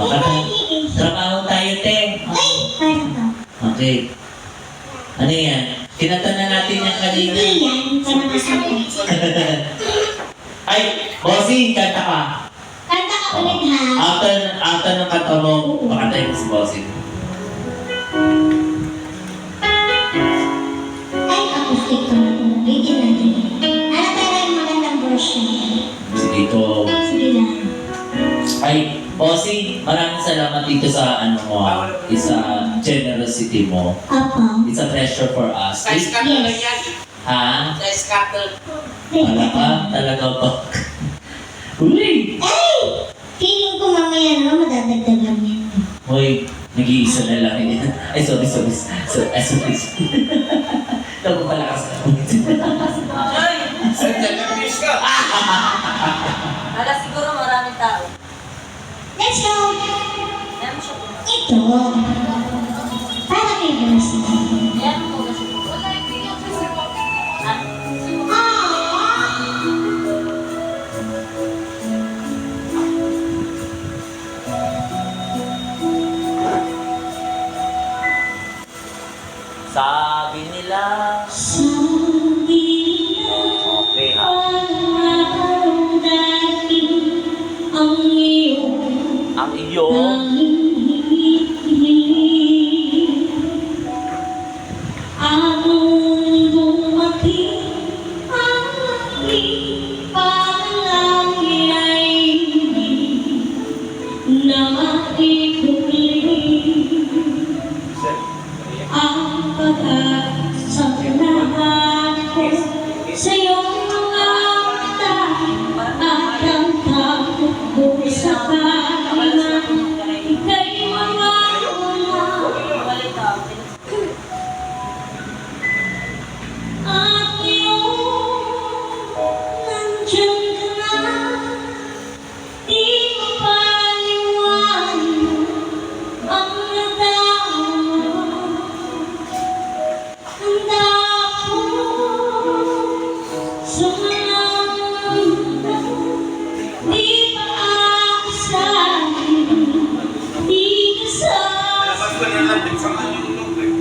Trabaho tayo, te. Ay, paano? Okay. Ano yan? Kinanta na natin yan kanina. Hindi yan, para masabi. Ay, bossing, kanta ka. Kanta ka ulit ha. After ng kanta mo, pakantay mo si bossing. Ay, acoustic ko na ito. Bigyan natin. Ano tayo yung magandang version? Sige ko. Sige lang. Ay, bossing, maraming salamat dito sa ano mo, sa generosity mo. Apa. It's a pleasure for us. Sa scatter lang yan. Ha? Sa scatter. Wala ka? Talaga ba? Uy! Ay! Feeling ko mamaya naman madadagdagan yan. Hoy, nag-iisa na lang yan. Ay, sorry. Sorry. Ito pala kasi. Sa television ka. Wala siguro maraming tao. Let's go! Meron siya po. Ito. Para kay Mercy. Meron po kasi. Wala yung video kasi po. Sabi nila. Sabi Okay, ha? ang dating ang iyong Ang iyong sa iyong mga mata at ang takot ko sa kalingan ika'y mawawala at iyong nandiyan ka na di mapaliwan ang nadama handa ako sumunod di paasahin di Labas ko na lang din sa manulog eh.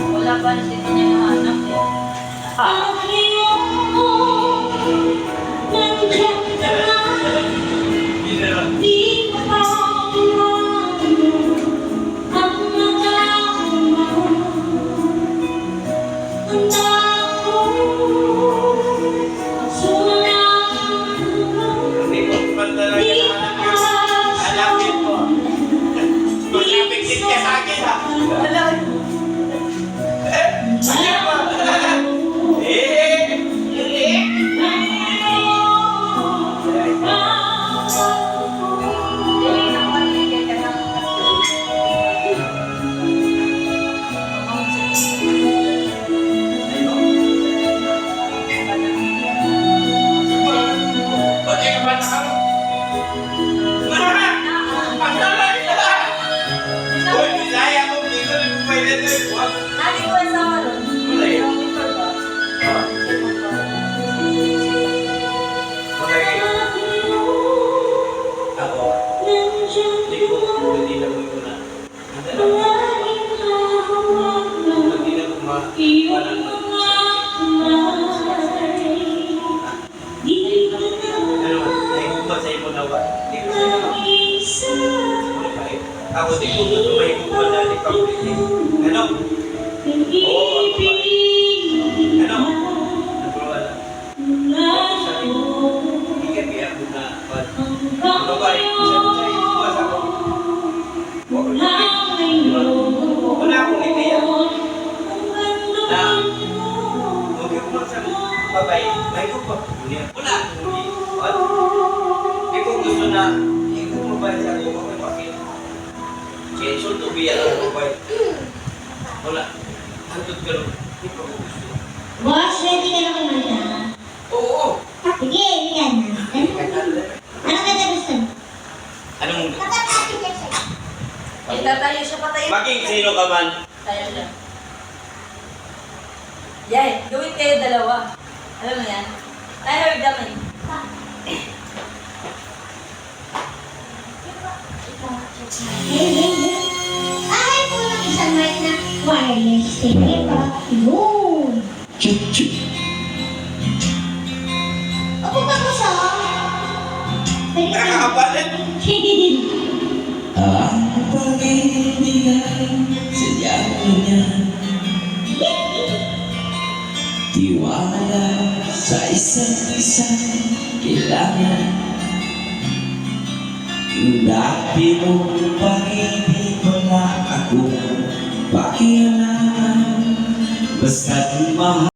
Wala pa na siya niya nahanap eh. Hindi ko pa talaga hanapin ko. Magpapikit ka sa akin ha. Eh! ako, di ko gusto may kumala ni Kapili. Ano? Oo, ano? Nagpawala. Hindi ka biya ko na. Ano ba? Siya iwas ako. Wala akong ikaya. Na, huwag ko sa babay, may ko pa. Wala akong huli. Hindi ko gusto na, hindi ko mabay sa ako, may pakit. Kaya sulto biya ako mabay. Wala. Hantod ka lang. Hindi ko gusto. Boss, ready ka na kumanta? Oo. Sige, hindi ka na. Ano ka na gusto? Anong, Itatayo siya patayo. maging sino ka man? Tayo siya. Yay, gawin kayo dalawa. Alam mo yan? Tayo kami. Ay, po ng isang mic na wireless. Sige pa. Yun. Chuk chuk. Opo ka ko sa? Nakakapalit. Ang pag-ibigay sadyang ganyan. Tiwala sa isa't isa kailangan. Dati mong pag-ibig wala akong pakialam. Basta't mahal